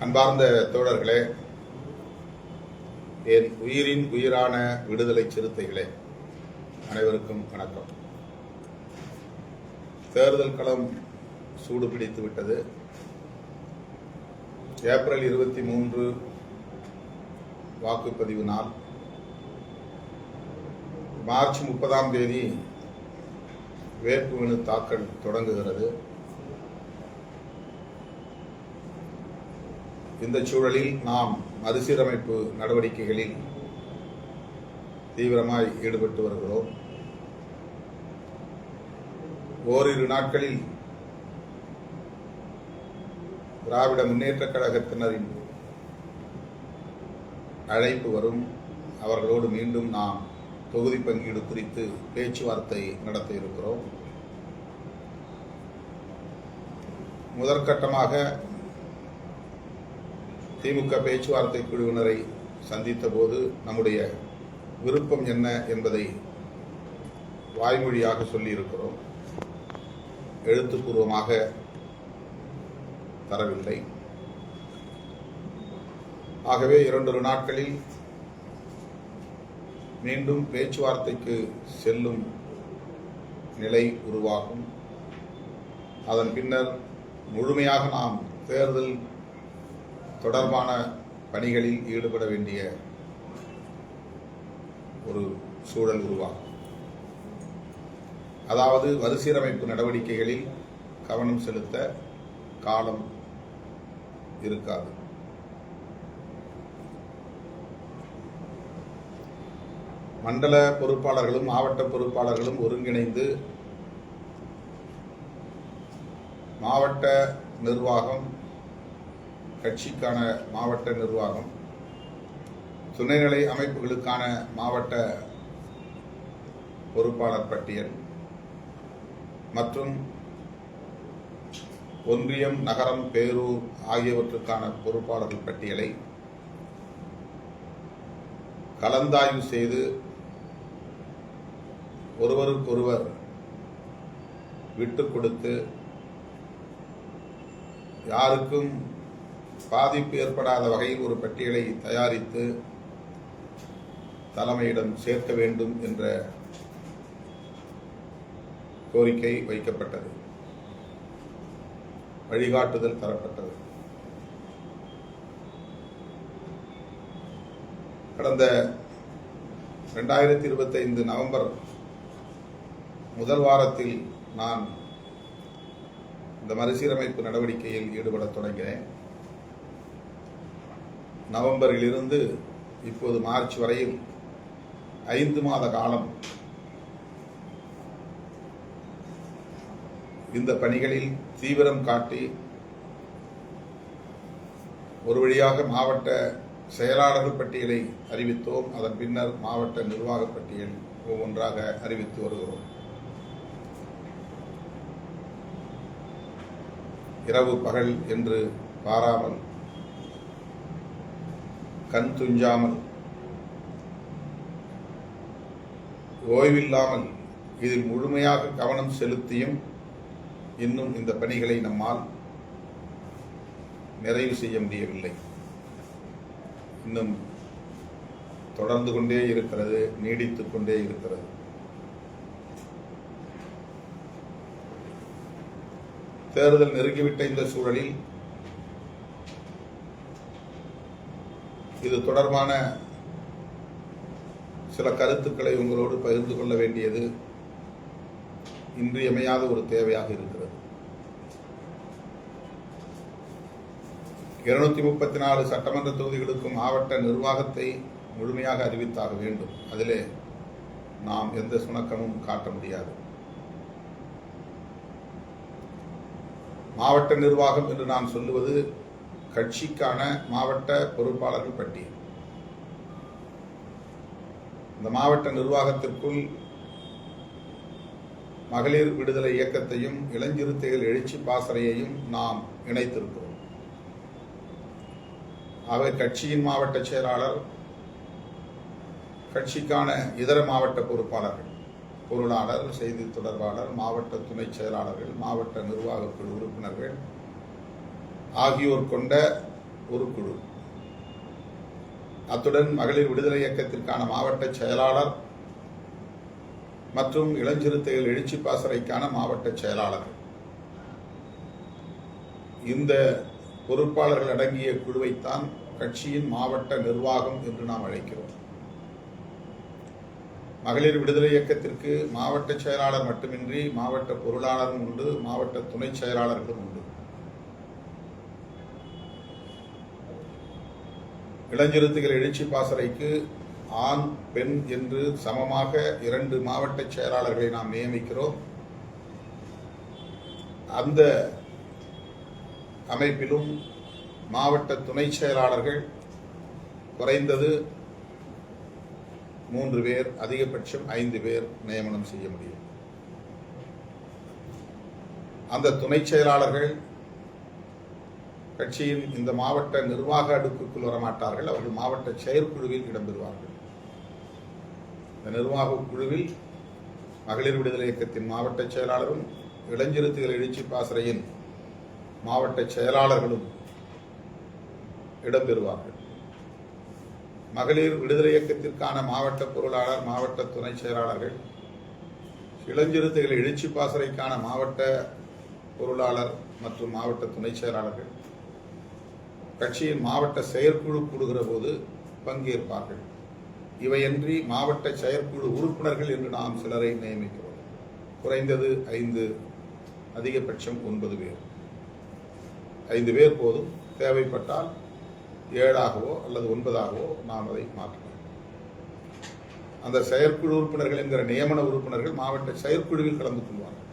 அன்பார்ந்த தோழர்களே, என் உயிரின் உயிரான விடுதலை சிறுத்தைகளே, அனைவருக்கும் வணக்கம். தேர்தல் களம் சூடு பிடித்து விட்டது. ஏப்ரல் 23 வாக்குப்பதிவு நாள். மார்ச் 30ஆம் தேதி வேட்புமனு தாக்கல் தொடங்குகிறது. இந்த சூழலில் நாம் மறுசீரமைப்பு நடவடிக்கைகளில் தீவிரமாய் ஈடுபட்டு வருகிறோம். ஓரிரு நாட்களில் திராவிட முன்னேற்றக் கழகத்தினரின் அழைப்பு வரும். அவர்களோடு மீண்டும் நாம் தொகுதி பங்கீடு குறித்து பேச்சுவார்த்தை நடத்த இருக்கிறோம். முதற்கட்டமாக திமுக பேச்சுவார்த்தை குழுவினரை சந்தித்த போது நம்முடைய விருப்பம் என்ன என்பதை வாய்மொழியாக சொல்லியிருக்கிறோம். எழுத்துப்பூர்வமாக தரவில்லை. ஆகவே 2 நாட்களில் மீண்டும் பேச்சுவார்த்தைக்கு செல்லும் நிலை உருவாகும். அதன் பின்னர் முழுமையாக நாம் தேர்தல் தொடர்பான பணிகளில் ஈடுபட வேண்டிய ஒரு சூழல் உருவாகும். அதாவது மறுசீரமைப்பு நடவடிக்கைகளில் கவனம் செலுத்த காலம் இருக்காது. மண்டல பொறுப்பாளர்களும் மாவட்ட பொறுப்பாளர்களும் ஒருங்கிணைந்து மாவட்ட நிர்வாகம், கட்சிக்கான மாவட்ட நிர்வாகம், துணைநிலை அமைப்புகளுக்கான மாவட்ட பொறுப்பாளர் பட்டியல் மற்றும் ஒன்றியம், நகரம், பேரூர் ஆகியவற்றுக்கான பொறுப்பாளர்கள் பட்டியலை கலந்தாய்வு செய்து ஒருவருக்கொருவர் விட்டுக் கொடுத்து யாருக்கும் பாதிப்பு ஏற்படாத வகையில் ஒரு பட்டியலை தயாரித்து தலைமையிடம் சேர்க்க வேண்டும் என்ற கோரிக்கை வைக்கப்பட்டது. வழிகாட்டுதல் தரப்பட்டது. கடந்த 2025 நவம்பர் முதல் வாரத்தில் நான் இந்த மறுசீரமைப்பு நடவடிக்கையில் ஈடுபட தொடங்கினேன். நவம்பரில் இருந்து இப்போது மார்ச் வரையில் 5 மாத காலம் இந்த பணிகளில் தீவிரம் காட்டி ஒரு வழியாக மாவட்ட செயலாளர்கள் பட்டியலை அறிவித்தோம். அதன் பின்னர் மாவட்ட நிர்வாக பட்டியல் ஒவ்வொன்றாக அறிவித்து வருகிறோம். இரவு பகல் என்று பாராமல், கண் துஞ்சாமல், ஓய்வில்லாமல் இதில் முழுமையாக கவனம் செலுத்தியும் இன்னும் இந்த பணிகளை நம்மால் நிறைவு செய்ய முடியவில்லை. இன்னும் தொடர்ந்து கொண்டே இருக்கிறது, நீடித்துக் கொண்டே இருக்கிறது. தேர்தல் நெருங்கிவிட்ட இந்த சூழலில் இது தொடர்பான சில கருத்துக்களை உங்களோடு பகிர்ந்து கொள்ள வேண்டியது இன்றியமையாத ஒரு தேவையாக இருக்கிறது. 234 சட்டமன்ற தொகுதிகளுக்கும் மாவட்ட நிர்வாகத்தை முழுமையாக அறிவித்தாக வேண்டும். அதிலே நாம் எந்த சுணக்கமும் காட்ட முடியாது. மாவட்ட நிர்வாகம் என்று நான் சொல்லுவது கட்சிக்கான மாவட்ட பொறுப்பாளர்கள் பட்டியல். இந்த மாவட்ட நிர்வாகத்திற்குள் மகளிர் விடுதலை இயக்கத்தையும் இளஞ்சிறுத்தைகள் எழுச்சி பாசறையையும் நாம் இணைத்திருக்கிறோம். ஆகவே கட்சியின் மாவட்ட செயலாளர், கட்சிக்கான இதர மாவட்ட பொறுப்பாளர்கள், பொருளாளர், செய்தி தொடர்பாளர், மாவட்ட துணை செயலாளர்கள், மாவட்ட நிர்வாக குழு உறுப்பினர்கள் ஆகியோர் கொண்ட ஒரு குழு. அத்துடன் மகளிர் விடுதலை இயக்கத்திற்கான மாவட்ட செயலாளர் மற்றும் இளஞ்சிறுத்தைகள் எழுச்சி பாசறைக்கான மாவட்ட செயலாளர்கள், இந்த பொறுப்பாளர்கள் அடங்கிய குழுவைத்தான் கட்சியின் மாவட்ட நிர்வாகம் என்று நாம் அழைக்கிறோம். மகளிர் விடுதலை இயக்கத்திற்கு மாவட்ட செயலாளர் மட்டுமின்றி மாவட்ட பொருளாளரும் உண்டு, மாவட்ட துணை செயலாளர்களும் உண்டு. இளஞ்சிறுத்தைகள் எழுச்சி பாசறைக்கு ஆண் பெண் என்று சமமாக 2 மாவட்ட செயலாளர்களை நாம் நியமிக்கிறோம். அந்த அமைப்பிலும் மாவட்ட துணை செயலாளர்கள் குறைந்தது 3 பேர், அதிகபட்சம் 5 பேர் நியமனம் செய்ய முடியும். அந்த துணை செயலாளர்கள் கட்சியின் இந்த மாவட்ட நிர்வாக அடுக்குக்குள் வரமாட்டார்கள். அவர்கள் மாவட்ட செயற்குழுவில் இடம்பெறுவார்கள். இந்த நிர்வாக குழுவில் மகளிர் விடுதலை இயக்கத்தின் மாவட்ட செயலாளரும் இளஞ்சிறுத்தைகள் எழுச்சி பாசறையின் மாவட்ட செயலாளர்களும் இடம்பெறுவார்கள். மகளிர் விடுதலை இயக்கத்திற்கான மாவட்ட பொருளாளர், மாவட்ட துணை செயலாளர்கள், இளஞ்சிறுத்தைகள் எழுச்சி பாசறைக்கான மாவட்ட பொருளாளர் மற்றும் மாவட்ட துணை செயலாளர்கள் கட்சியின் மாவட்ட செயற்குழு கூடுகிற போது பங்கேற்பார்கள். இவையன்றி மாவட்ட செயற்குழு உறுப்பினர்கள் என்று நாம் சிலரை நியமிக்கிறோம். குறைந்தது 5, அதிகபட்சம் 9 பேர். 5 பேர் போதும். தேவைப்பட்டால் 7ஆகவோ அல்லது 9ஆகவோ நாம் அதை மாற்றலாம். அந்த செயற்குழு உறுப்பினர்கள் என்கிற நியமன உறுப்பினர்கள் மாவட்ட செயற்குழுவில் கலந்து கொள்வார்கள்.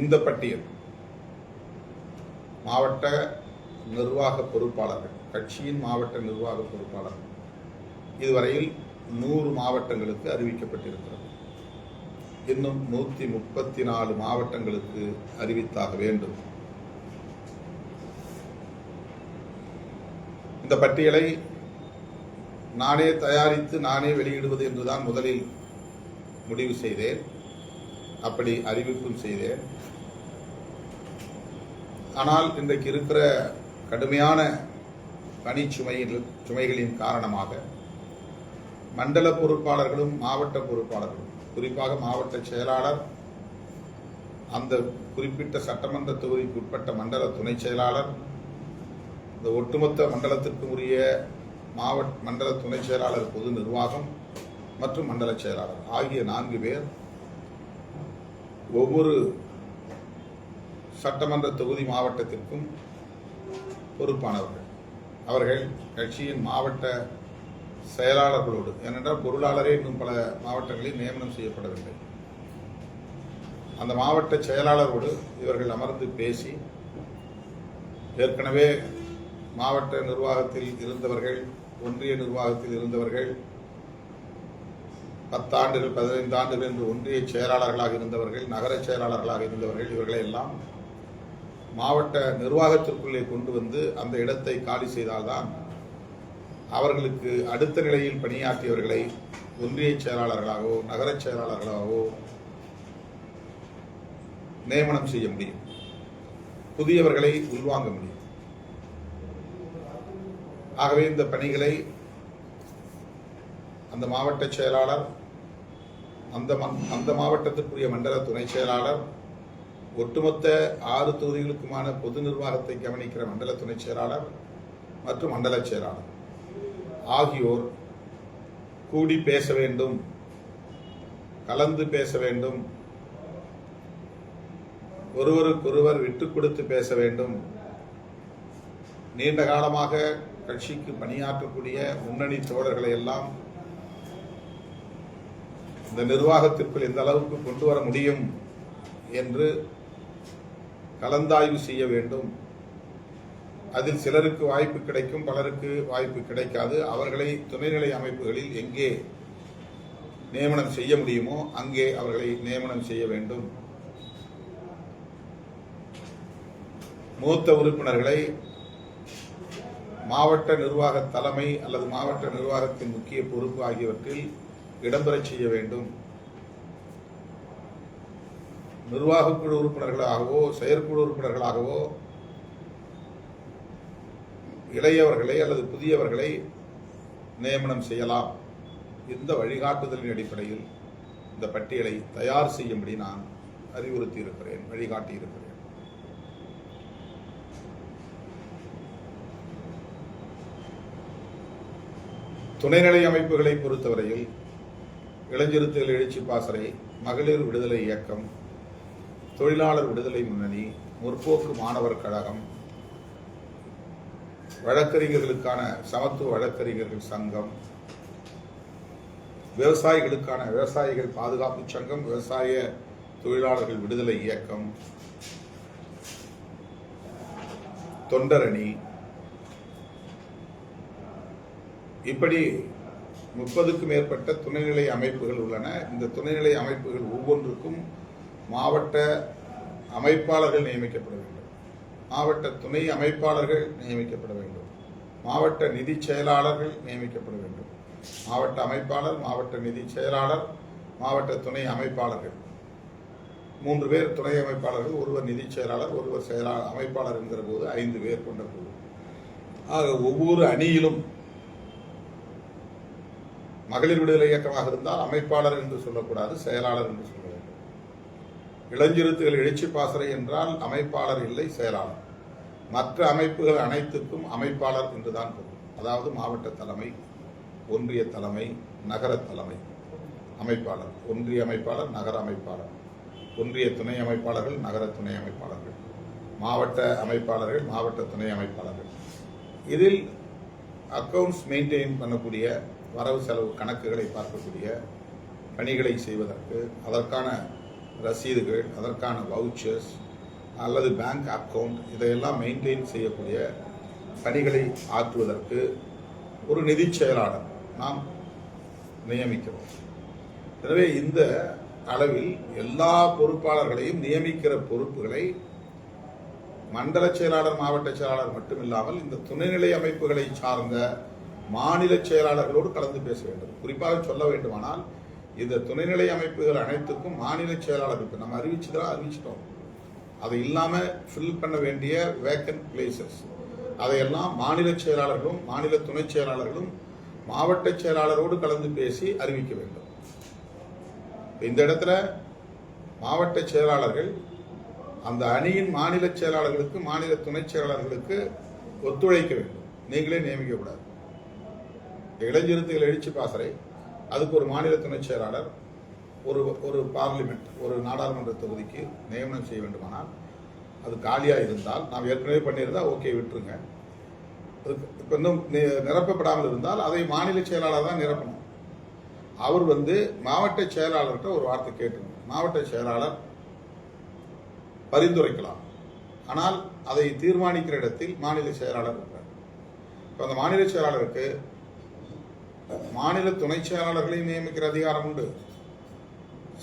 இந்த பட்டியல் மாவட்ட நிர்வாக பொறுப்பாளர்கள், கட்சியின் மாவட்ட நிர்வாக பொறுப்பாளர்கள் இதுவரையில் 100 மாவட்டங்களுக்கு அறிவிக்கப்பட்டிருக்கிறது. இன்னும் 134 மாவட்டங்களுக்கு அறிவித்தாக வேண்டும். இந்த பட்டியலை நானே தயாரித்து நானே வெளியிடுவது என்றுதான் முதலில் முடிவு செய்தேன். அப்படி அறிவிப்பும் செய்தேன். ஆனால் இன்றைக்கு இருக்கிற கடுமையான பணிச்சுமைகளின் காரணமாக மண்டல பொறுப்பாளர்களும் மாவட்ட பொறுப்பாளர்களும், குறிப்பாக மாவட்ட செயலாளர், அந்த குறிப்பிட்ட சட்டமன்ற தொகுதிக்கு உட்பட்ட மண்டல துணை செயலாளர், இந்த ஒட்டுமொத்த மண்டலத்திற்கு உரிய மண்டல துணை செயலாளர், பொது நிர்வாகம் மற்றும் மண்டல செயலாளர் ஆகிய 4 பேர் ஒவ்வொரு சட்டமன்ற தொகுதி மாவட்டத்திற்கும் பொறுப்பானவர்கள். அவர்கள் கட்சியின் மாவட்ட செயலாளர்களோடு, ஏனென்றால் பொருளாளரே இன்னும் பல மாவட்டங்களில் நியமனம் செய்யப்படவில்லை, அந்த மாவட்ட செயலாளரோடு இவர்கள் அமர்ந்து பேசி, ஏற்கனவே மாவட்ட நிர்வாகத்தில் இருந்தவர்கள், ஒன்றிய நிர்வாகத்தில் இருந்தவர்கள், 10 ஆண்டுகள் 15 ஆண்டுகள் என்று ஒன்றிய செயலாளர்களாக இருந்தவர்கள், நகர செயலாளர்களாக இருந்தவர்கள், இவர்களை எல்லாம் மாவட்ட நிர்வாகத்திற்குள்ளே கொண்டு வந்து அந்த இடத்தை காலி செய்தால்தான் அவர்களுக்கு அடுத்த நிலையில் பணியாற்றியவர்களை ஒன்றிய செயலாளர்களாகவோ நகர செயலாளர்களாகவோ நியமனம் செய்ய முடியும், புதியவர்களை உள்வாங்க முடியும். ஆகவே இந்த பணிகளை அந்த மாவட்ட செயலாளர், அந்த மாவட்டத்திற்குரிய மண்டல துணை செயலாளர், ஒட்டுமொத்த 6 தொகுதிகளுக்குமான பொது நிர்வாகத்தை கவனிக்கிற மண்டல துணை செயலாளர் மற்றும் மண்டல செயலாளர் ஆகியோர் கூடி பேச வேண்டும், கலந்து பேச வேண்டும், ஒருவருக்கொருவர் விட்டுக் கொடுத்து பேச வேண்டும். நீண்ட காலமாக கட்சிக்கு பணியாற்றக்கூடிய முன்னணி தோழர்களை எல்லாம் இந்த நிர்வாகத்திற்குள் எந்த அளவுக்கு கொண்டு வர முடியும் என்று கலந்தாய்வு செய்ய வேண்டும். அதில் சிலருக்கு வாய்ப்பு கிடைக்கும், பலருக்கு வாய்ப்பு கிடைக்காது. அவர்களை துணைநிலை அமைப்புகளில் எங்கே நியமனம் செய்ய முடியுமோ அங்கே அவர்களை நியமனம் செய்ய வேண்டும். மூத்த உறுப்பினர்களை மாவட்ட நிர்வாக தலைமை அல்லது மாவட்ட நிர்வாகத்தின் முக்கிய பொறுப்பு ஆகியவற்றில் இடம்பெறச் செய்ய வேண்டும். நிர்வாக குழு உறுப்பினர்களாகவோ செயற்குழு உறுப்பினர்களாகவோ இளையவர்களை அல்லது புதியவர்களை நியமனம் செய்யலாம். இந்த வழிகாட்டுதலின் அடிப்படையில் இந்த பட்டியலை தயார் செய்யும்படி நான் அறிவுறுத்தி இருக்கிறேன், வழிகாட்டி இருக்கிறேன். துணைநிலை அமைப்புகளை பொறுத்தவரையில் இளஞ்சிறுத்தைகள் எழுச்சி பாசறை, மகளிர் விடுதலை இயக்கம், தொழிலாளர் விடுதலை முன்னணி, முற்போக்கு மாணவர் கழகம், வழக்கறிஞர்களுக்கான சமத்துவ வழக்கறிஞர்கள் சங்கம், விவசாயிகளுக்கான விவசாயிகள் பாதுகாப்பு சங்கம், விவசாய தொழிலாளர்கள் விடுதலை இயக்கம், தொண்டரணி, இப்படி 30க்கும் மேற்பட்ட துணைநிலை அமைப்புகள் உள்ளன. இந்த துணைநிலை அமைப்புகள் ஒவ்வொன்றுக்கும் மாவட்ட அமைப்பாளர்கள் நியமிக்கப்பட வேண்டும், மாவட்ட துணை அமைப்பாளர்கள் நியமிக்கப்பட வேண்டும், மாவட்ட நிதி செயலாளர்கள் நியமிக்கப்பட வேண்டும். மாவட்ட அமைப்பாளர், மாவட்ட நிதி செயலாளர், மாவட்ட துணை அமைப்பாளர்கள் 3 பேர் துணை அமைப்பாளர்கள், ஒருவர் நிதி செயலாளர், ஒருவர் அமைப்பாளர் என்கிற போது 5 பேர் கொண்ட குழு. ஆக ஒவ்வொரு அணியிலும் மகளிர் விடுதலை இயக்கமாக இருந்தால் அமைப்பாளர் என்று சொல்லக்கூடாது, செயலாளர் என்று சொல்ல வேண்டும். இளஞ்சிறுத்தைகள் எழுச்சி பாசறை என்றால் அமைப்பாளர் இல்லை, செயலாளர். மற்ற அமைப்புகள் அனைத்துக்கும் அமைப்பாளர் என்றுதான் பொருள். அதாவது மாவட்ட தலைமை, ஒன்றிய தலைமை, நகர தலைமை, அமைப்பாளர், ஒன்றிய அமைப்பாளர், நகர அமைப்பாளர், ஒன்றிய துணை அமைப்பாளர்கள், நகர துணை அமைப்பாளர்கள், மாவட்ட அமைப்பாளர்கள், மாவட்ட துணை அமைப்பாளர்கள். இதில் அக்கவுண்ட்ஸ் மெயின்டைன் பண்ணக்கூடிய, வரவு செலவு கணக்குகளை பார்க்கக்கூடிய பணிகளை செய்வதற்கு, அதற்கான ரசீதுகள், அதற்கான வவுச்சர்ஸ் அல்லது பேங்க் அக்கவுண்ட், இதையெல்லாம் மெயின்டைன் செய்யக்கூடிய பணிகளை ஆற்றுவதற்கு ஒரு நிதி செயலாளர் நாம் நியமிக்கிறோம். எனவே இந்த அளவில் எல்லா பொறுப்பாளர்களையும் நியமிக்கிற பொறுப்புகளை மண்டல செயலாளர், மாவட்ட செயலாளர் மட்டுமில்லாமல் இந்த துணைநிலை அமைப்புகளை சார்ந்த மாநில செயலாளர்களோடு கலந்து பேச வேண்டும். குறிப்பாக சொல்ல வேண்டுமானால் இந்த துணைநிலை அமைப்புகள் அனைத்துக்கும் மாநில செயலாளர்கள் நம்ம அறிவிச்சிட்டோம். அதை இல்லாம ஃபில் பண்ண வேண்டிய வேக்கன்ட் பிளேசஸ், அதையெல்லாம் மாநில செயலாளர்களும் மாநில துணை செயலாளர்களும் மாவட்ட செயலாளரோடு கலந்து பேசி அறிவிக்க வேண்டும். இந்த இடத்துல மாவட்ட செயலாளர்கள் அந்த அணியின் மாநில செயலாளர்களுக்கு, மாநில துணை செயலாளர்களுக்கு ஒத்துழைக்க வேண்டும். நீங்களே நியமிக்க கூடாது. இளஞ்சிறுத்தைகள் எழுச்சி பாசறை, அதுக்கு ஒரு மாநில துணை செயலாளர், ஒரு பார்லிமெண்ட், ஒரு நாடாளுமன்ற தொகுதிக்கு நியமனம் செய்ய வேண்டுமானால் அது காலியா இருந்தால், நாம் ஏற்கனவே பண்ணியிருந்தா ஓகே விட்டுருங்க. இப்போ இன்னும் நிரப்பப்படாமல் இருந்தால் அதை மாநில செயலாளர் தான் நிரப்பணும். அவர் மாவட்ட செயலாளர்கிட்ட ஒரு வார்த்தை கேட்டுக்கணும். மாவட்ட செயலாளர் பரிந்துரைக்கலாம், ஆனால் அதை தீர்மானிக்கிற இடத்தில் மாநில செயலாளர் இருக்கிறார். இப்போ அந்த மாநில செயலாளருக்கு மாநில துணை செயலாளர்களை நியமிக்கிற அதிகாரம் உண்டு.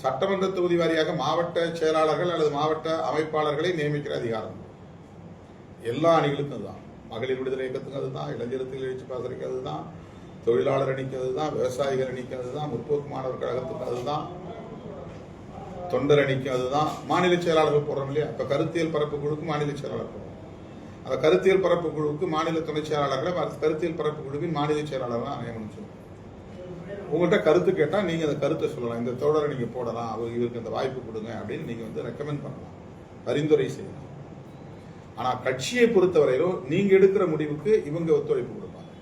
சட்டமன்ற தொகுதி வாரியாக மாவட்ட செயலாளர்கள் அல்லது மாவட்ட அமைப்பாளர்களை நியமிக்கிற அதிகாரம் உண்டு. எல்லா அணிகளுக்கும் அதுதான். மகளிர் விடுதலை இயக்கத்துக்கு அதுதான், இளஞ்சிறுத்தைகள் எழுச்சி பாசறைக்கு அதுதான், தொழிலாளர் அணிக்கு அதுதான், விவசாயிகள் அணிக்கு அதுதான், முற்போக்கு மாணவர் கழகத்துக்கு அதுதான், தொண்டர் அணிக்கு அதுதான். மாநில செயலாளர்கள் போடுறோம் இல்லையா? இப்ப கருத்தியல் பரப்பு குழுக்கு மாநில செயலாளர் போடுறோம். அந்த கருத்தியல் பரப்பு குழுவுக்கு மாநில துணை செயலாளர்களை கருத்தியல் பரப்பு குழுவின் மாநில செயலாளர் தான் நியமனம் செய்யணும். உங்கள்கிட்ட கருத்து கேட்டா நீங்க அந்த கருத்தை சொல்லலாம். இந்த தோழரை நீங்க போடலாம், இவருக்கு இந்த வாய்ப்பு கொடுங்க அப்படின்னு நீங்க ரெக்கமெண்ட் பண்ணலாம், பரிந்துரை செய்யலாம். ஆனா கட்சியை பொறுத்தவரையிலும் நீங்க எடுக்கிற முடிவுக்கு இவங்க ஒத்துழைப்பு கொடுப்பாங்க.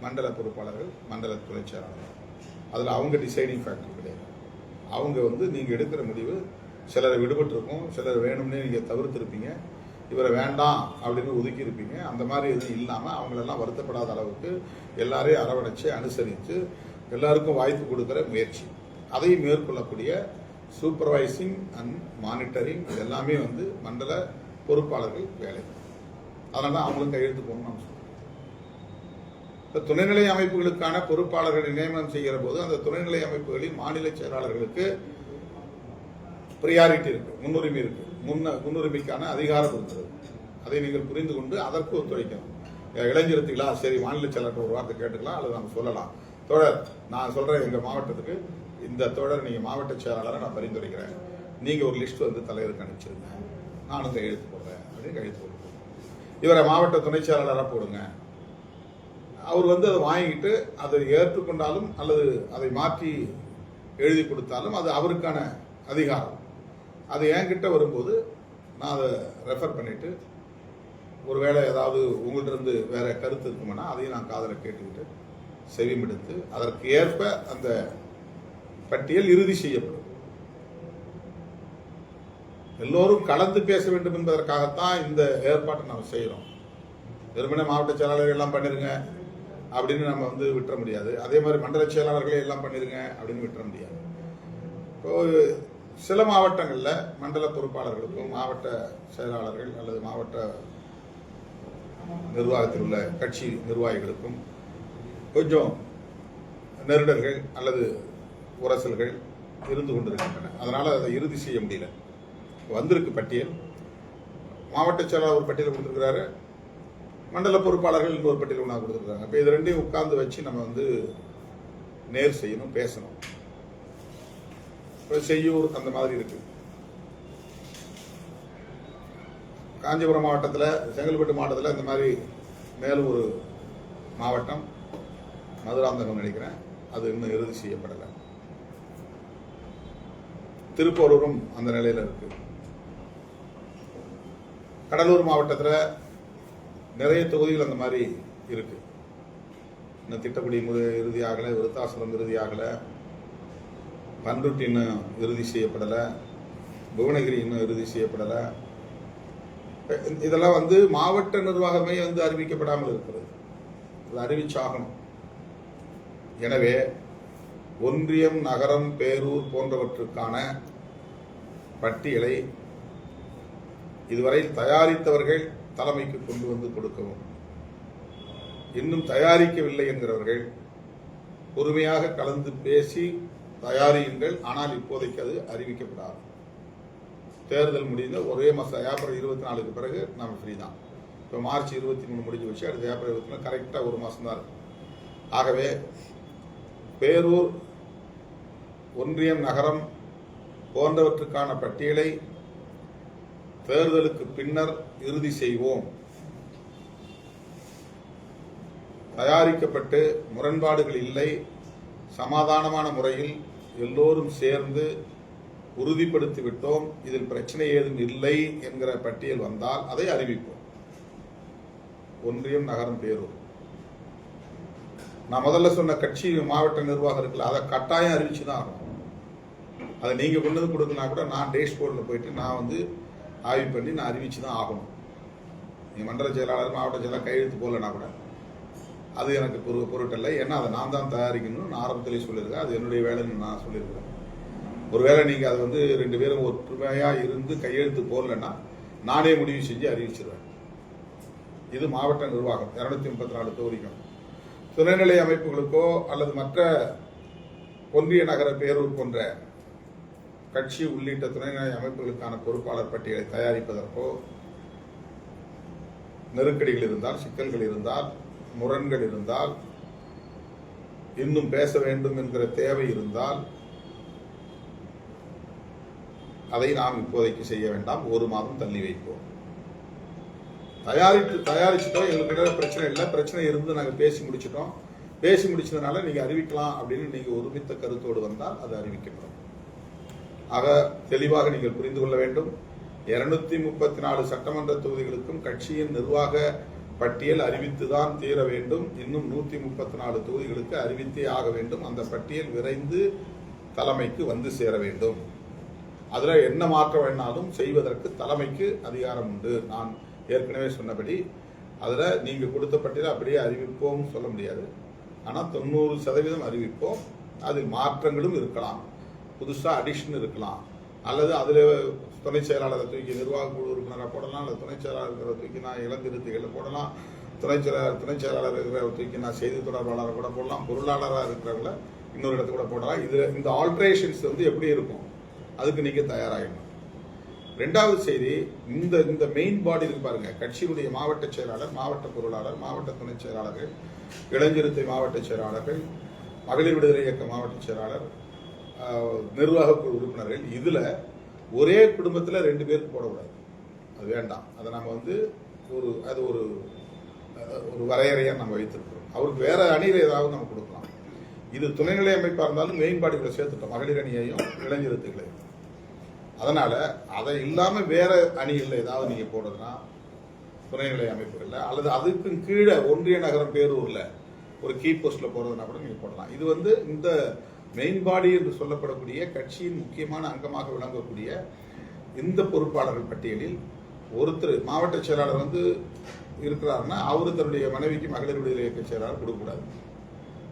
மண்டல பொறுப்பாளர்கள், மண்டல துணை செயலாளர்கள், அதுல அவங்க டிசைடிங் ஃபேக்டர் கிடையாது. அவங்க நீங்க எடுக்கிற முடிவு, சிலரை விடுபட்டு இருக்கும், சிலர் வேணும்னே நீங்க தவிர்த்திருப்பீங்க, இவரை வேண்டாம் அப்படின்னு ஒதுக்கி இருப்பீங்க. அந்த மாதிரி எதுவும் இல்லாம அவங்களெல்லாம் வருத்தப்படாத அளவுக்கு எல்லாரையும் அரவணைச்சு அனுசரித்து எல்லாருக்கும் வாய்ப்பு கொடுக்கிற முயற்சி, அதை மேற்கொள்ளக்கூடிய சூப்பர்வைசிங் அண்ட் மானிட்டரிங் எல்லாமே மண்டல பொறுப்பாளர்கள் வேலை. அதனால அவங்களும் கையெழுத்து போகணும்னு நான் சொல்றேன். துணைநிலை அமைப்புகளுக்கான பொறுப்பாளர்களை நியமனம் செய்கிற போது அந்த துணைநிலை அமைப்புகளின் மாநில செயலாளர்களுக்கு பிரியாரிட்டி இருக்கு, முன்னுரிமை இருக்கு, முன்னுரிமைக்கான அதிகாரம் இருக்கிறது. அதை நீங்கள் புரிந்து கொண்டு அதற்கு ஒத்துழைக்கணும். இளைஞர்களா சரி மாநில செயலாளர் ஒரு வார்த்தை கேட்டுக்கலாம், அல்லது நம்ம சொல்லலாம், தோழர் நான் சொல்றேன் எங்க மாவட்டத்துக்கு இந்த தோழர் நீங்க மாவட்ட செயலாளரை நான் பரிந்துரைக்கிறேன், நீங்க ஒரு லிஸ்ட் தலைவருக்கு அனுப்பிச்சிருங்க, நானும் கையெழுத்து போடுறேன் அப்படின்னு கையெழுத்து போடுறேன். இவரை மாவட்ட துணை செயலாளராக போடுங்க, அவர் வந்து அதை வாங்கிட்டு அதை ஏற்றுக்கொண்டாலும் அல்லது அதை மாற்றி எழுதி கொடுத்தாலும் அது அவருக்கான அதிகாரம். அது என்கிட்ட வரும்போது நான் அதை ரெஃபர் பண்ணிட்டு ஒருவேளை ஏதாவது உங்கள்கிட்ட இருந்து வேற கருத்து இருக்குமானா அதையும் நான் காதலை கேட்டுக்கிட்டு செவிமெடுத்து அதற்கு ஏற்ப அந்த பட்டியல் இறுதி செய்யப்படும். எல்லோரும் கலந்து பேச வேண்டும் என்பதற்காகத்தான் இந்த ஏற்பாட்டை நம்ம செய்யறோம். வெறுமனே மாவட்ட செயலாளர்கள் எல்லாம் பண்ணிருங்க அப்படின்னு நம்ம வந்து விட்டுற முடியாது. அதே மாதிரி மண்டல செயலாளர்களே எல்லாம் பண்ணிருங்க அப்படின்னு விட்டுற முடியாது. இப்போ சில மாவட்டங்களில் மண்டல பொறுப்பாளர்களுக்கும் மாவட்ட செயலாளர்கள் அல்லது மாவட்ட நிர்வாகத்தில் உள்ள கட்சி நிர்வாகிகளுக்கும் கொஞ்சம் நெருடல்கள் அல்லது உரசல்கள் இருந்து கொண்டிருக்கின்றன. அதனால அதை இறுதி செய்ய முடியல. வந்திருக்கு பட்டியல். மாவட்ட செயலாளர் ஒரு பட்டியல் கொடுத்துருக்கிறாரு, மண்டல பொறுப்பாளர்கள் இன்னொரு பட்டியல் ஒன்றா கொடுத்துருக்காங்க. இப்போ இது ரெண்டையும் உட்கார்ந்து வச்சு நம்ம வந்து நேர் செய்யணும், பேசணும். இப்போ செய்யூர் அந்த மாதிரி இருக்கு. காஞ்சிபுரம் மாவட்டத்தில், செங்கல்பட்டு மாவட்டத்தில் இந்த மாதிரி மேலும் ஒரு மாவட்டம் மதுராந்தகம் நினைக்கிறேன், அது இன்னும் இறுதி செய்யப்படலை. திருப்பூரும் அந்த நிலையில் இருக்கு. கடலூர் மாவட்டத்தில் நிறைய தொகுதிகள் அந்த மாதிரி இருக்கு. இன்னும் திட்டப்படி இறுதியாகலை, விருத்தாசலம் இறுதியாகலை, பண்ருட்டி இன்னும் இறுதி செய்யப்படலை, புவனகிரி இன்னும் இறுதி செய்யப்படலை. இதெல்லாம் வந்து மாவட்ட நிர்வாகமே வந்து அறிவிக்கப்படாமல் இருக்கிறது. அது அறிவிச்சாகணும். எனவே ஒன்றியம், நகரம், பேரூர் போன்றவற்றுக்கான பட்டியலை இதுவரை தயாரித்தவர்கள் தலைமைக்கு கொண்டு வந்து கொடுக்கவும், இன்னும் தயாரிக்கவில்லை என்கிறவர்கள் பொறுமையாக கலந்து பேசி தயாரியுங்கள். ஆனால் இப்போதைக்கு அது அறிவிக்கப்படாது. தேர்தல் முடிந்த ஒரே மாதம் ஏப்ரல் 24க்கு பிறகு நம்ம ஃப்ரீ தான். இப்போ மார்ச் 23 முடிஞ்சு வச்சு அடுத்த ஏப்ரல் 24 கரெக்டாக ஒரு மாதம் தான் இருக்கு. ஆகவே பேரூர், ஒன்றியம், நகரம் போன்றவற்றுக்கான பட்டியலை தேர்தலுக்கு பின்னர் இறுதி செய்வோம். தயாரிக்கப்பட்டு முரண்பாடுகள் இல்லை, சமாதானமான முறையில் எல்லோரும் சேர்ந்து உறுதிப்படுத்திவிட்டோம், இதில் பிரச்சனை ஏதும் இல்லை என்கிற பட்டியல் வந்தால் அதை அறிவிப்போம். ஒன்றியம், நகரம், பேரூர். நான் முதல்ல சொன்ன கட்சி மாவட்ட நிர்வாகம் இருக்குல்ல, அதை கட்டாயம் அறிவிச்சு தான் ஆகணும். அதை நீங்க கொண்டு வந்து கொடுக்கலாம் கூட நான் டேஷ்போர்டில் போயிட்டு நான் வந்து ஆய்வு பண்ணி நான் அறிவிச்சு தான் ஆகணும். நீங்க மண்டல செயலாளர், மாவட்ட செயலாளர் கையெழுத்து போடலனா கூட அது எனக்கு பொருட்டல்ல. ஏன்னா அதை நான் தான் தயாரிக்கணும்னு நான் ஆரம்பத்திலே சொல்லியிருக்கேன். அது என்னுடைய வேலைன்னு நான் சொல்லியிருக்கிறேன். ஒருவேளை நீங்க அதை வந்து 2 பேரும் ஒற்றுமையா இருந்து கையெழுத்து போடலன்னா நானே முடிவு செஞ்சு அறிவிச்சிருவேன். இது மாவட்ட நிர்வாகம் 234 தொகுதிக்கும். துணைநிலை அமைப்புகளுக்கோ அல்லது மற்ற ஒன்றிய, நகர, பேரூர் போன்ற கட்சி உள்ளிட்ட துணைநிலை அமைப்புகளுக்கான பொறுப்பாளர் பட்டியலை தயாரிப்பதற்கோ நெருக்கடிகள் இருந்தால், சிக்கல்கள் இருந்தால், முரண்கள் இருந்தால், இன்னும் பேச வேண்டும் என்கிற தேவை இருந்தால் அதை நாம் இப்போதைக்கு செய்ய வேண்டாம். 1 மாதம் தள்ளி வைப்போம். தயாரிச்சுட்டோம், எங்களுக்கு பிரச்சனை இல்லை. பிரச்சனை இருந்து நாங்கள் பேசி முடிச்சிட்டோம். பேசி முடிச்சதுனால நீங்க அறிவிக்கலாம் அப்படின்னு நீங்க ஒருமித்த கருத்தோடு வந்தால் அது அறிவிக்கப்படும். ஆக தெளிவாக நீங்கள் புரிந்து கொள்ள வேண்டும். 234 சட்டமன்ற தொகுதிகளுக்கும் கட்சியின் நிர்வாக பட்டியல் அறிவித்துதான் தீர வேண்டும். இன்னும் 134 தொகுதிகளுக்கு அறிவித்தே ஆக வேண்டும். அந்த பட்டியல் விரைந்து தலைமைக்கு வந்து சேர வேண்டும். அதுல என்ன மாற்றம் வேணாலும் செய்வதற்கு தலைமைக்கு அதிகாரம் உண்டு. நான் ஏற்கனவே சொன்னபடி அதுல நீங்க கொடுத்த பட்டியல் அப்படியே அறிவிப்போம் சொல்ல முடியாது. ஆனா 90% அறிவிப்போம். அதில் மாற்றங்களும் இருக்கலாம், புதுசா அடிஷன் இருக்கலாம், அல்லது அதுல துணை செயலாளரை தூக்கி நிர்வாக குழு உறுப்பினராக போடலாம், அல்லது துணை செயலாளர்களை தூக்கி நான் இளந்திருத்திகளை போடலாம், துணை செயலாளர் இருக்கிற தூக்கி நான் செய்தி தொடர்பாளரை கூட போடலாம், பொருளாளராக இருக்கிறவங்கள இன்னொரு இடத்துல கூட போடலாம். இதுல இந்த ஆல்ட்ரேஷன்ஸ் வந்து எப்படி இருக்கும் அதுக்கு நீங்க தயாராகணும். 2வது செய்தி, இந்த மெயின் பாடி இருக்கு பாருங்க, கட்சியினுடைய மாவட்ட செயலாளர், மாவட்ட பொருளாளர், மாவட்ட துணை செயலாளர்கள், இளைஞருத்தை மாவட்ட செயலாளர்கள், மகளிர் விடுதலை இயக்க மாவட்ட செயலாளர், நிர்வாக குழு உறுப்பினர்கள். இதுல ஒரே குடும்பத்தில் 2 பேருக்கு போடக்கூடாது. அது வேண்டாம். அதை நம்ம வந்து ஒரு ஒரு வரையறையாக நம்ம வைத்திருக்கிறோம். அவருக்கு வேற அணியில் ஏதாவது நம்ம கொடுக்கலாம். இது துணைநிலை அமைப்பாக இருந்தாலும் மெயின் பாடிகளை சேர்த்துட்டோம், மகளிர் அணியையும் இளைஞருத்துகளையும். அதனால அதை இல்லாமல் வேற அணிகளில் ஏதாவது நீங்க போடுறதுனா துணைநிலை அமைப்புகள்ல அல்லது அதுக்கும் கீழே ஒன்றிய நகரம் பேரூர்ல ஒரு கீ போஸ்ட்ல போறதுனா கூட நீங்க போடலாம். இது இந்த மெயின் பாடி என்று சொல்லப்படக்கூடிய கட்சியின் முக்கியமான அங்கமாக விளங்கக்கூடிய இந்த பொறுப்பாளர்கள் பட்டியலில் ஒருத்தர் மாவட்ட செயலாளர் இருக்கிறாருன்னா அவரு தன்னுடைய மனைவிக்கு மகளிர் விடுதலை இயக்க செயலாளர் கொடுக்கக்கூடாது,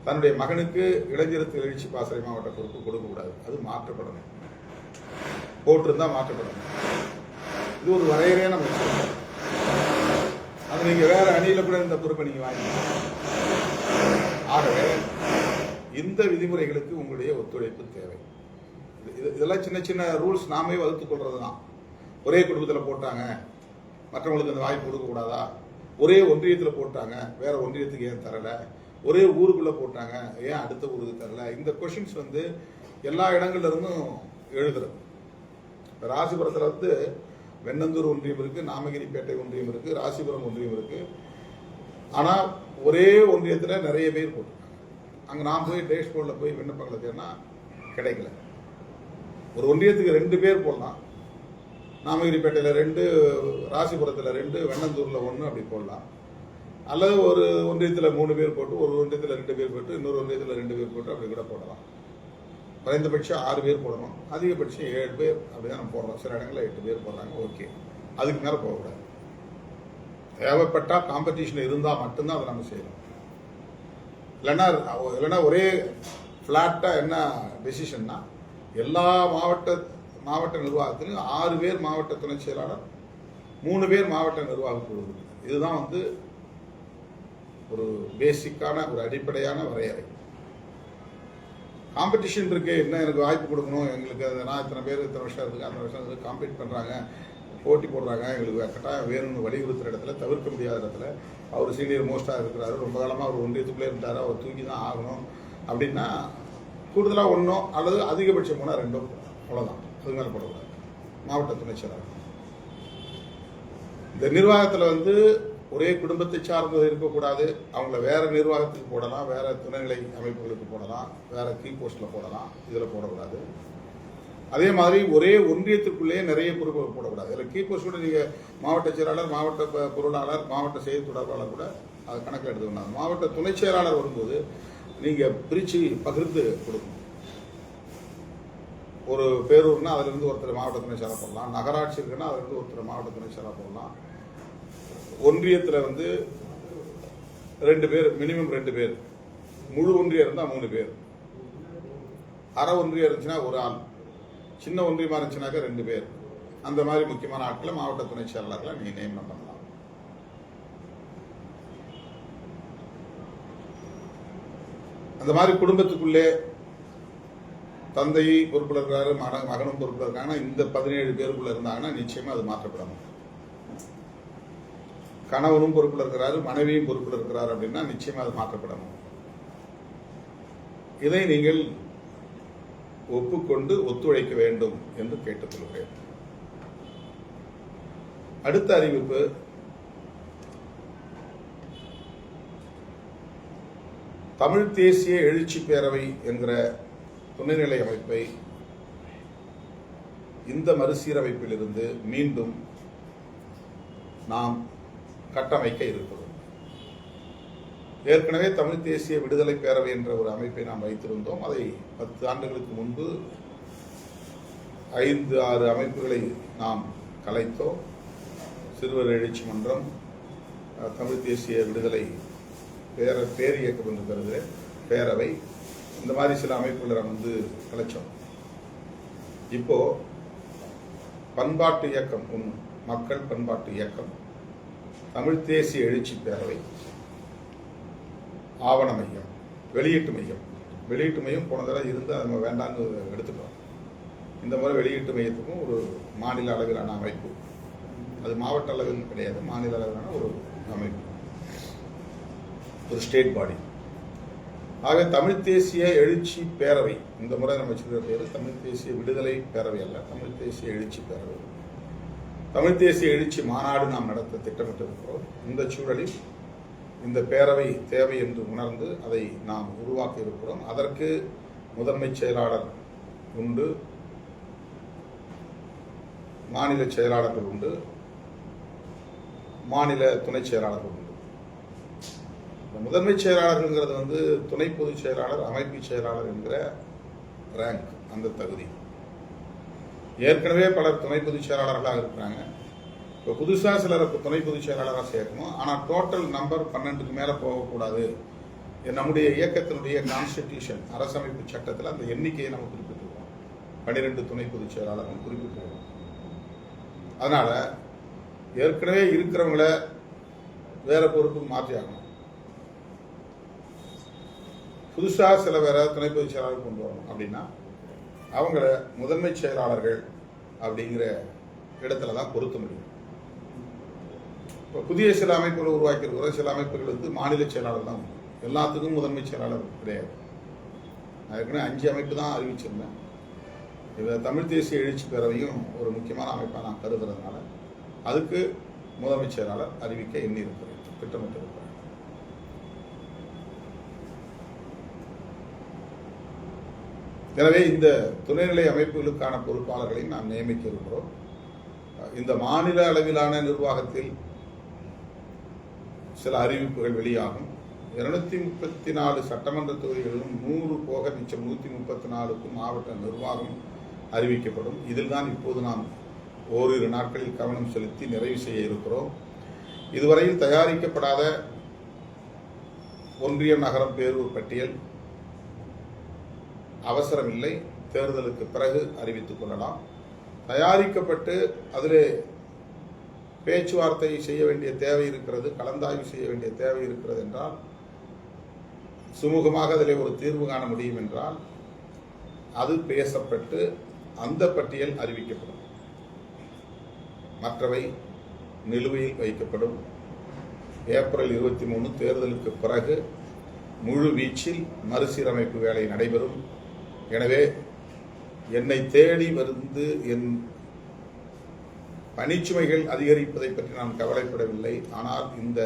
தன்னுடைய மகனுக்கு இளைஞருக்கு எழுச்சி பாசறை மாவட்ட பொறுப்பு கொடுக்கக்கூடாது. அது மாற்றப்படணும், போட்டிருந்தா மாற்றப்படணும். இது ஒரு வரையறையான விஷயம். அது நீங்க வேற அணியில கூட இந்த பொறுப்பை நீங்க வாங்கிக்கலாம். ஆகவே இந்த விதிமுறைகளுக்கு உங்களுடைய ஒத்துழைப்பு தேவை. இதெல்லாம் சின்ன சின்ன ரூல்ஸ் நாமே வகுத்துக் கொள்றதுதான். ஒரே குடும்பத்தில் போட்டாங்க, மற்றவங்களுக்கு அந்த வாய்ப்பு கொடுக்க கூடாதா? ஒரே ஒன்றியத்தில் போட்டாங்க, வேற ஒன்றியத்துக்கு ஏன் தரல? ஒரே ஊருக்குள்ள போட்டாங்க, ஏன் அடுத்த ஊருக்கு தரல? இந்த கொஸ்டின்ஸ் எல்லா இடங்கள்ல இருந்தும் எழுதுறது. ராசிபுரத்தில் வெண்ணந்தூர் ஒன்றியம் இருக்கு, நாமகிரிப்பேட்டை ஒன்றியம் இருக்கு, ராசிபுரம் ஒன்றியம் இருக்கு. ஆனா ஒரே ஒன்றியத்துல நிறைய பேர் போட்டிருக்காங்க. அங்க நாம் போய் டேஷ்போர்ட்ல போய் விண்ணப்பங்களை தேடினா கிடைக்கல. ஒரு ஒன்றியத்துக்கு 2 பேர் போடலாம், நாமகிரிப்பேட்டையில 2, ராசிபுரத்துல 2, வெண்ணந்தூர்ல 1 அப்படி போடலாம். அல்லது ஒரு ஒன்றியத்துல 3 பேர் போட்டு, ஒரு ஒன்றியத்துல 2 பேர் போட்டு, இன்னொரு ஒன்றியத்துல 2 பேர் போட்டு அப்படி கூட போடலாம். குறைந்தபட்சம் 6 பேர் போடணும், அதிகபட்சம் 7 பேர் அப்படிதான் நம்ம போடுறோம். சில இடங்களில் 8 பேர் போடுறாங்க, ஓகே. அதுக்கு மேல போகக்கூடாது. தேவைப்பட்டா காம்படிஷன் இருந்தா மட்டும்தான் அதை நம்ம செய்யணும். இல்லைன்னா ஒரே பிளாட்டா என்ன டெசிஷன்னா எல்லா மாவட்ட நிர்வாகத்திலும் 6 பேர் மாவட்ட துணை செயலாளர், 3 பேர் மாவட்ட நிர்வாக குழு. இதுதான் ஒரு பேசிக்கான ஒரு அடிப்படையான வரையறை. காம்படிஷன் இருக்கு, என்ன எனக்கு வாய்ப்பு கொடுக்கணும், எங்களுக்கு நான் இத்தனை பேர் இத்தனை வருஷம் இருக்கு, அந்த வருஷம் காம்பீட் பண்றாங்க, போட்டி போடுறாங்க, எங்களுக்கு கட்டாயம் வேணும்னு வலியுறுத்துற இடத்துல, தவிர்க்க முடியாத இடத்துல, அவர் சீனியர் மோஸ்டா இருக்கிறாரு, ரொம்ப காலமா அவர் ஒன்றியத்துக்குள்ளே இருந்தாரு, அவர் தூக்கி தான் ஆகணும் அப்படின்னா கூடுதலா 1 அல்லது அதிகபட்சம் 2 அவ்வளவுதான். அது மேல போடக்கூடாது. மாவட்ட துணை செயலாளர் இந்த நிர்வாகத்தில் ஒரே குடும்பத்தை சார்ந்தது இருக்கக்கூடாது. அவங்கள வேற நிர்வாகத்துக்கு போடலாம், வேற துணைநிலை அமைப்புகளுக்கு போடலாம், வேற கீ போஸ்ட்ல போடலாம், இதுல போடக்கூடாது. அதே மாதிரி ஒரே ஒன்றியத்துக்குள்ளேயே நிறைய பொறுப்புகள் போடக்கூடாது. இதுல கீ போஸ்ட் கூட நீங்க மாவட்ட செயலாளர், மாவட்ட பொருளாளர், மாவட்ட செய்தி தொடர்பாளர் கூட அது கணக்கில் எடுத்துக்கணும். மாவட்ட துணை செயலாளர் வரும்போது நீங்க பிரிச்சு பகிர்ந்து கொடுக்கணும். ஒரு பேரூர்னா அதுல இருந்து ஒருத்தர் மாவட்ட துணை செயலாளர் போடலாம், நகராட்சி இருக்குன்னா அதுல இருந்து ஒருத்தர் மாவட்ட துணை செயலாளர் போடலாம். ஒன்றியத்துல 2 பேர், மினிமம் 2 பேர், முழு ஒன்றியம் இருந்தா 3 பேர், அரை ஒன்றியம் இருந்துச்சுன்னா 1 ஆள், சின்ன ஒன்றியமா இருந்துச்சுனாக்கா 2 பேர். அந்த மாதிரி முக்கியமான ஆட்களை மாவட்ட துணை செயலாளர்களை நீங்க நியமனம் பண்ணலாம். அந்த மாதிரி குடும்பத்துக்குள்ளே தந்தை பொறுப்புல இருக்காரு, மகனும் பொறுப்புல இருக்காங்கன்னா இந்த 17 பேருக்குள்ள இருந்தாங்கன்னா நிச்சயமா அது மாற்றப்படணும். கணவனும் பொறுப்புல இருக்கிறாரு, மனைவியும் பொறுப்புல இருக்கிறார் அப்படின்னா நிச்சயமா அது மாற்றப்படணும். இதை நீங்கள் ஒப்புக்கொண்டு ஒத்துழைக்க வேண்டும் என்று கேட்டுக்கொள்கிறேன். அடுத்த அறிவிப்பு, தமிழ் தேசிய எழுச்சி பேரவை என்கிற துணைநிலை அமைப்பை இந்த மறுசீரமைப்பில் இருந்து மீண்டும் நாம் கட்டமைக்க இருக்கிறோம். ஏற்கனவே தமிழ் தேசிய விடுதலை பேரவை என்ற ஒரு அமைப்பை நாம் வைத்திருந்தோம். அதை 10 ஆண்டுகளுக்கு முன்பு 5-6 அமைப்புகளை நாம் கலைத்தோம். சிறுவர் எழுச்சி மன்றம், தமிழ் தேசிய விடுதலை பேரியக்கம் என்று கருது பேரவை, இந்த மாதிரி சில அமைப்புகளை நாம் கலைச்சோம். இப்போ பண்பாட்டு இயக்கம், மக்கள் பண்பாட்டு இயக்கம், தமிழ் தேசிய எழுச்சி பேரவை, ஆவண மையம், வெளியீட்டு மையம் போன தடவை இருந்து நம்ம வேண்டாம்னு எடுத்துட்டோம். இந்த முறை வெளியீட்டு மையத்துக்கும் ஒரு மாநில அளவிலான அமைப்பு, அது மாவட்ட அளவில் கிடையாது, மாநில அளவிலான ஒரு அமைப்பு, ஒரு ஸ்டேட் பாடி. ஆகவே தமிழ் தேசிய எழுச்சி பேரவை, இந்த முறை நம்ம வச்சிருக்கிற பேரு தமிழ் தேசிய விடுதலை பேரவை அல்ல, தமிழ் தேசிய எழுச்சி பேரவை. தமிழ் தேசிய எழுச்சி மாநாடு நாம் நடத்த திட்டமிட்டிருக்கிறோம். இந்த சூழலில் இந்த பேரவை தேவை என்று உணர்ந்து அதை நாம் உருவாக்க இருக்கிறோம். அதற்கு முதன்மை செயலாளர் உண்டு, மாநில செயலாளர்கள் உண்டு, மாநில துணை செயலாளர்கள் உண்டு. முதன்மை செயலாளர்கள்ங்கிறது துணை பொதுச் செயலாளர், அமைப்பு செயலாளர் என்கிற ரேங்க், அந்த தகுதி. ஏற்கனவே பலர் துணை பொதுச் செயலாளர்களாக இருக்கிறாங்க. இப்போ புதுசாக சிலர் துணை பொதுச் செயலாளராக சேர்க்கணும். ஆனால் டோட்டல் நம்பர் 12க்கு மேலே போகக்கூடாது. நம்முடைய இயக்கத்தினுடைய கான்ஸ்டிடியூஷன், அரசமைப்பு சட்டத்தில் அந்த எண்ணிக்கையை நம்ம குறிப்பிட்டிருக்கோம். 12 துணை பொதுச் செயலாளர்கள் குறிப்பிட்டிருக்கோம். அதனால ஏற்கனவே இருக்கிறவங்கள வேற பொறுப்புக்கு மாற்றி ஆகணும். புதுசாக சில வேற துணை பொதுச் செயலாளர் கொண்டு வரணும். அப்படின்னா அவங்கள முதன்மை செயலாளர்கள் அப்படிங்கிற இடத்துல தான் பொருத்த முடியும். இப்போ புதிய சில அமைப்புகளை உருவாக்கி இருக்கிற சில அமைப்புகள் மாநில செயலாளர் தான், எல்லாத்துக்கும் முதன்மை செயலாளர் கிடையாது. நான் ஏற்கனவே 5 அமைப்பு தான் அறிவிச்சிருந்தேன். இதை தமிழ் தேசிய எழுச்சி பேரவையும் ஒரு முக்கியமான அமைப்பாக நான் கருதுறதுனால அதுக்கு முதன்மை செயலாளர் அறிவிக்க எண்ணி இருக்கிறேன், திட்டமிட்டிருக்கிறேன். எனவே இந்த துணைநிலை அமைப்புகளுக்கான பொறுப்பாளர்களை நாம் நியமிக்க இருக்கிறோம். இந்த மாநில அளவிலான நிர்வாகத்தில் சில அறிவிப்புகள் வெளியாகும். 234 சட்டமன்ற தொகுதிகளிலும் 100 போக மிச்சம் 134க்கும் மாவட்ட நிர்வாகம் அறிவிக்கப்படும். இதில் தான் இப்போது நாம் ஓரிரு நாட்களில் கவனம் செலுத்தி நிறைவு செய்ய இருக்கிறோம். இதுவரையில் தயாரிக்கப்படாத ஒன்றிய நகரம் பேரூர் பட்டியல் அவசரமில்லை, தேர்தலுக்கு பிறகு அறிவித்துக் கொள்ளலாம். தயாரிக்கப்பட்டு அதிலே பேச்சுவார்த்தை செய்ய வேண்டிய தேவை இருக்கிறது, கலந்தாய்வு செய்ய வேண்டிய தேவை இருக்கிறது என்றால், சுமூகமாக அதிலே ஒரு தீர்வு காண முடியும் என்றால் அது பேசப்பட்டு அந்த பட்டியல் அறிவிக்கப்படும். மற்றவை நிலுவையில் வைக்கப்படும். ஏப்ரல் 23 தேர்தலுக்கு பிறகு முழு வீச்சில் மறுசீரமைப்பு வேலை நடைபெறும். எனவே என்னை தேடி வந்து என் பணிச்சுமைகள் அதிகரிப்பதை பற்றி நான் கவலைப்படவில்லை. ஆனால் இந்த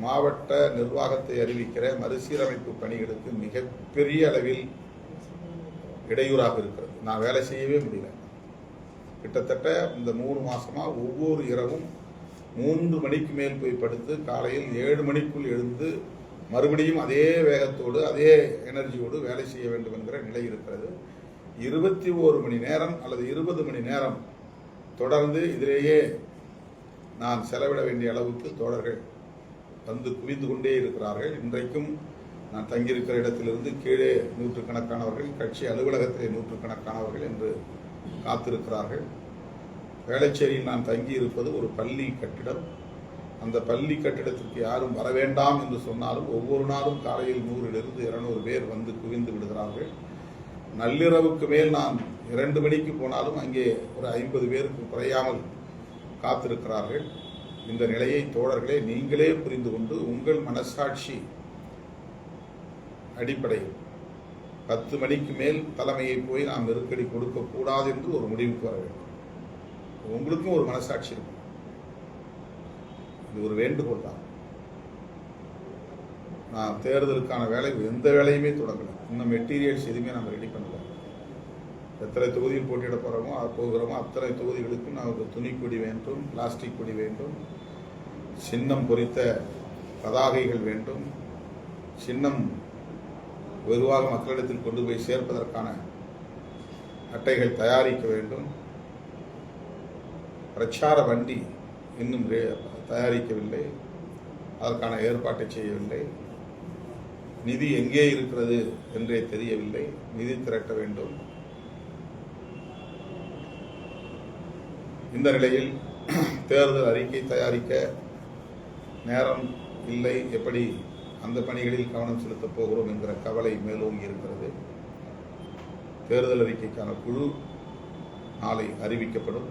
மாவட்ட நிர்வாகத்தை அறிவிக்கிற மறுசீரமைப்பு பணிகளுக்கு மிகப்பெரிய அளவில் இடையூறாக இருக்கிறது. நான் வேலை செய்யவே முடியல. கிட்டத்தட்ட இந்த 3 மாசமா ஒவ்வொரு இரவும் 3 மணிக்கு மேல் போய் படுத்து காலையில் 7 மணிக்குள் எழுந்து மறுபடியும் அதே வேகத்தோடு அதே எனர்ஜியோடு வேலை செய்ய வேண்டும் என்கிற நிலை இருக்கிறது. 21 மணி நேரம் அல்லது 20 மணி நேரம் தொடர்ந்து இதிலேயே நான் செலவிட வேண்டிய அளவுக்கு தோழர்கள் வந்து குவிந்து கொண்டே இருக்கிறார்கள். இன்றைக்கும் நான் தங்கியிருக்கிற இடத்திலிருந்து கீழே 100கணக்கானவர்கள், கட்சி அலுவலகத்திலே 100கணக்கானவர்கள் என்று காத்திருக்கிறார்கள். வேளச்சேரியில் நான் தங்கி இருப்பது ஒரு பள்ளி கட்டிடம். அந்த பள்ளி கட்டிடத்திற்கு யாரும் வர வேண்டாம் என்று சொன்னாலும் ஒவ்வொரு நாளும் காலையில் 100லிருந்து 200 பேர் வந்து குவிந்து விடுகிறார்கள். நள்ளிரவுக்கு மேல் நான் 2 மணிக்கு போனாலும் அங்கே ஒரு 50 பேருக்கு குறையாமல் காத்திருக்கிறார்கள். இந்த நிலையை தோழர்களே நீங்களே புரிந்து கொண்டு உங்கள் மனசாட்சி அடிப்படையில் 10 மணிக்கு மேல் தலைமையை போய் நாம் நெருக்கடி கொடுக்க கூடாது என்று ஒரு முடிவுக்கு வர வேண்டும். உங்களுக்கும் ஒரு மனசாட்சி இருக்கும். இது ஒரு வேண்டுகோள் தான். நான் தேர்தலுக்கான வேலை எந்த வேலையுமே தொடங்கல. இன்னும் மெட்டீரியல்ஸ் எதுவுமே நம்ம ரெடி பண்ணல. எத்தனை தொகுதியில் போட்டியிட போகிறோமோ அத்தனை தொகுதிகளுக்கும் நமக்கு துணிக்கொடி வேண்டும், பிளாஸ்டிக் கொடி வேண்டும், சின்னம் பொறித்த பதாகைகள் வேண்டும், சின்னம் வெகுவாக மக்களிடத்தில் கொண்டு போய் சேர்ப்பதற்கான அட்டைகள் தயாரிக்க வேண்டும். பிரச்சார வண்டி இன்னும் தயாரிக்கவில்லை, அதற்கான ஏற்பாட்டை செய்யவில்லை. நிதி எங்கே இருக்கிறது என்றே தெரியவில்லை. நிதி திரட்ட வேண்டும். இந்த நிலையில் தேர்தல் அறிக்கை தயாரிக்க நேரம் இல்லை. எப்படி அந்த பணிகளில் கவனம் செலுத்தப் போகிறோம் என்கிற கவலை மேலோங்கி இருக்கிறது. தேர்தல் அறிக்கைக்கான குழு நாளை அறிவிக்கப்படும்.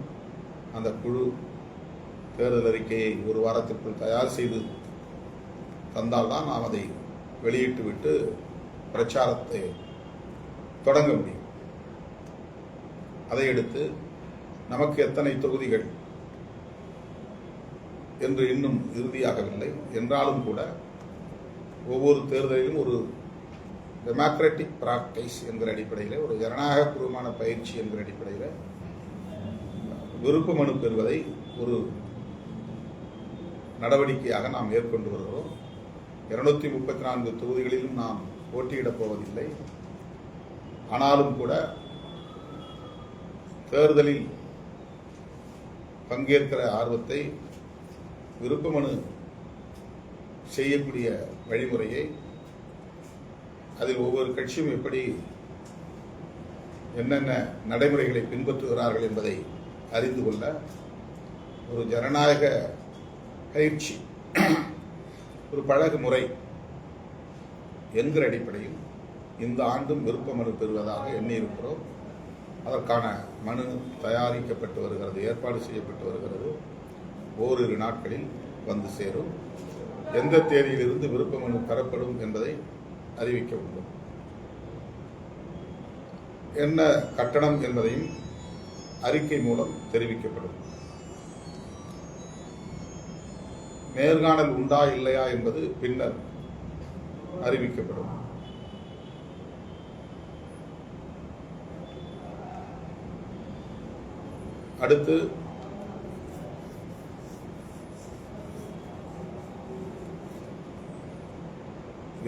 அந்த குழு தேர்தல் அறிக்கையை ஒரு வாரத்திற்குள் தயார் செய்து தந்தால்தான் நாம் அதை வெளியிட்டு விட்டு பிரச்சாரத்தை தொடங்க முடியும். அதையடுத்து நமக்கு எத்தனை தொகுதிகள் என்று இன்னும் இறுதியாகவில்லை. என்றாலும் கூட ஒவ்வொரு தேர்தலிலும் ஒரு டெமோக்ராட்டிக் பிராக்டிஸ் என்கிற அடிப்படையில், ஒரு ஜனநாயகபூர்வமான பயிற்சி என்கிற அடிப்படையில் விருப்ப மனு பெறுவதை ஒரு நடவடிக்கையாக நாம் மேற்கொண்டு வருகிறோம். 234 தொகுதிகளிலும் நாம் போட்டியிடப் போவதில்லை. ஆனாலும் கூட தேர்தலில் பங்கேற்கிற ஆர்வத்தை, விருப்ப மனு செய்யக்கூடிய வழிமுறையை, அதில் ஒவ்வொரு கட்சியும் எப்படி என்னென்ன நடைமுறைகளை பின்பற்றுகிறார்கள் என்பதை அறிந்து கொள்ள ஒரு ஜனநாயக பயிற்சி, ஒரு பழகு முறை என்கிற அடிப்படையில் இந்த ஆண்டும் விருப்ப மனு பெறுவதாக எண்ணியிருக்கிறோம். அதற்கான மனு தயாரிக்கப்பட்டு வருகிறது, ஏற்பாடு செய்யப்பட்டு வருகிறது. ஓரிரு நாட்களில் வந்து சேரும். எந்த தேதியிலிருந்து விருப்ப மனு பெறப்படும் என்பதை அறிவிக்க உள்ளோம். என்ன கட்டணம் என்பதையும் அறிக்கை மூலம் தெரிவிக்கப்படும். நேர்காணல் உண்டா இல்லையா என்பது பின்னர் அறிவிக்கப்படும். அடுத்து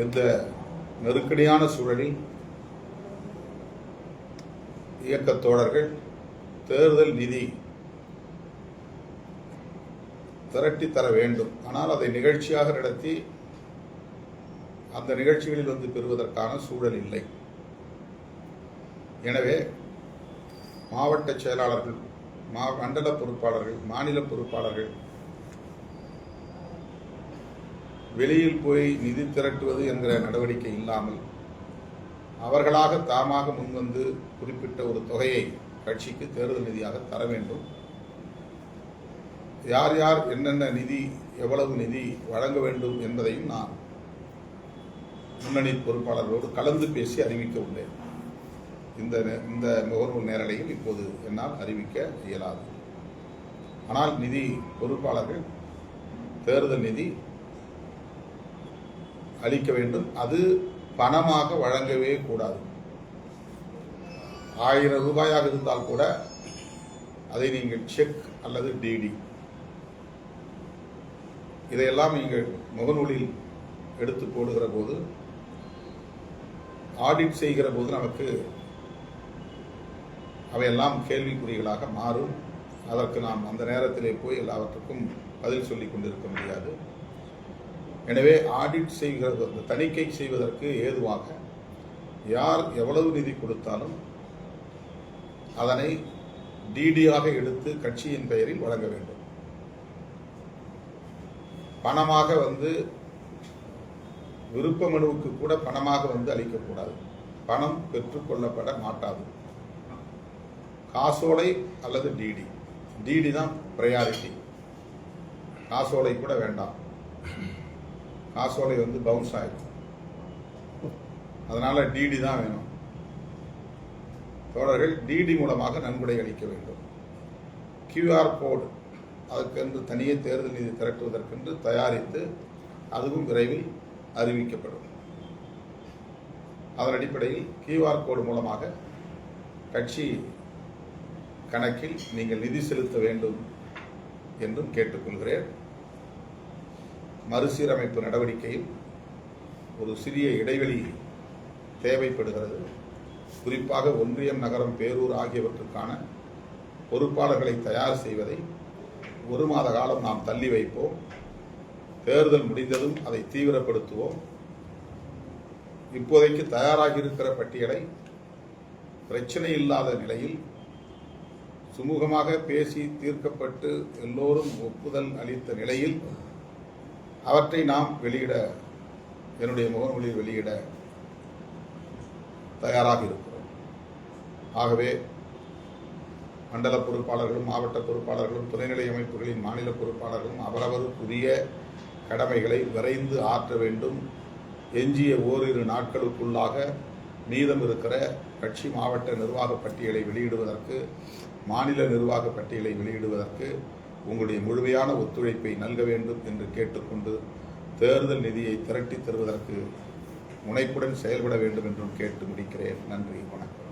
இந்த நெருக்கடியான சூழலில் இயக்கத் தோழர்கள் தேர்தல் நிதி திரட்டி தர வேண்டும். ஆனால் அதை நிகழ்ச்சியாக நடத்தி அந்த நிகழ்ச்சிகளில் வந்து பெறுவதற்கான சூழல் இல்லை. எனவே மாவட்ட செயலாளர்கள், மண்டல பொறுப்பாளர்கள், மாநில பொறுப்பாளர்கள் வெளியில் போய் நிதி திரட்டுவது என்கிற நடவடிக்கை இல்லாமல் அவர்களாக தாமாக முன்வந்து குறிப்பிட்ட ஒரு தொகையை கட்சிக்கு தேர்தல் நிதியாக தர வேண்டும். யார் யார் என்னென்ன நிதி, எவ்வளவு நிதி வழங்க வேண்டும் என்பதையும் நான் முன்னணி பொறுப்பாளர்களோடு கலந்து பேசி அறிவிக்க உள்ளேன். இந்த முகநூல் நேரலையில் இப்போது என்னால் அறிவிக்க இயலாது. ஆனால் நிதி பொறுப்பாளர்கள் தேர்தல் நிதி அளிக்க வேண்டும். அது பணமாக வழங்கவே கூடாது. 1000 ரூபாயாக இருந்தால் கூட அதை நீங்கள் செக் அல்லது டிடி, இதையெல்லாம் நீங்கள் முகநூலில் எடுத்து போடுகிற போது, ஆடிட் செய்கிற போது நமக்கு அவையெல்லாம் கேள்விக்குறிகளாக மாறும். அதற்கு நாம் அந்த நேரத்திலே போய் எல்லாவற்றுக்கும் பதில் சொல்லிக் கொண்டிருக்க முடியாது. எனவே ஆடிட் செய்கிறது, அந்த தணிக்கை செய்வதற்கு ஏதுவாக யார் எவ்வளவு நிதி கொடுத்தாலும் அதனை டிடியாக எடுத்து கட்சியின் பெயரில் வழங்க வேண்டும். பணமாக வந்து விருப்ப மனுவுக்கு கூட பணமாக வந்து அளிக்கக்கூடாது. பணம் பெற்றுக்கொள்ளப்பட மாட்டாது. காசோலை அல்லது டிடி, டிடி தான் பிரையாரிட்டி. காசோலை கூட வேண்டாம். காசோலை வந்து பவுன்ஸ் ஆயிடும். அதனால டிடி தான் வேணும். தோழர்கள் டிடி மூலமாக நன்கொடை அளிக்க வேண்டும். QR கோடு, அதற்கென்று தனியே தேர்தல் நிதி திரட்டுவதற்கென்று தயாரித்து அதுவும் விரைவில் அறிவிக்கப்படும். அதன் அடிப்படையில் QR கோடு மூலமாக கட்சி கணக்கில் நீங்கள் நிதி செலுத்த வேண்டும் என்றும் கேட்டுக்கொள்கிறேன். மறுசீரமைப்பு நடவடிக்கையில் ஒரு சிறிய இடைவெளி தேவைப்படுகிறது. குறிப்பாக ஒன்றியம், நகரம், பேரூர் ஆகியவற்றுக்கான பொறுப்பாளர்களை தயார் செய்வதை 1 மாத காலம் நாம் தள்ளி வைப்போம். தேர்தல் முடிந்ததும் அதை தீவிரப்படுத்துவோம். இப்போதைக்கு தயாராகி இருக்கிற பட்டியலை பிரச்சனை இல்லாத நிலையில் சுமூகமாக பேசி தீர்க்கப்பட்டு எல்லோரும் ஒப்புதல் அளித்த நிலையில் அவற்றை நாம் வெளியிட, என்னுடைய முகநூலில் வெளியிட தயாராக இருக்கிறோம். ஆகவே மண்டல பொறுப்பாளர்களும், மாவட்ட பொறுப்பாளர்களும், துணைநிலை அமைப்புகளின் மாநில பொறுப்பாளர்களும் அவரவருக்குரிய கடமைகளை விரைந்து ஆற்ற வேண்டும். எஞ்சிய ஓரிரு நாட்களுக்குள்ளாக மீதம் இருக்கிற கட்சி மாவட்ட நிர்வாக பட்டியலை வெளியிடுவதற்கு, மாநில நிர்வாக பட்டியலை வெளியிடுவதற்கு உங்களுடைய முழுமையான ஒத்துழைப்பை நல்க வேண்டும் என்று கேட்டுக்கொண்டு தேர்தல் நிதியை திரட்டி தருவதற்கு முனைப்புடன் செயல்பட வேண்டும் என்றும் கேட்டு முடிக்கிறேன். நன்றி, வணக்கம்.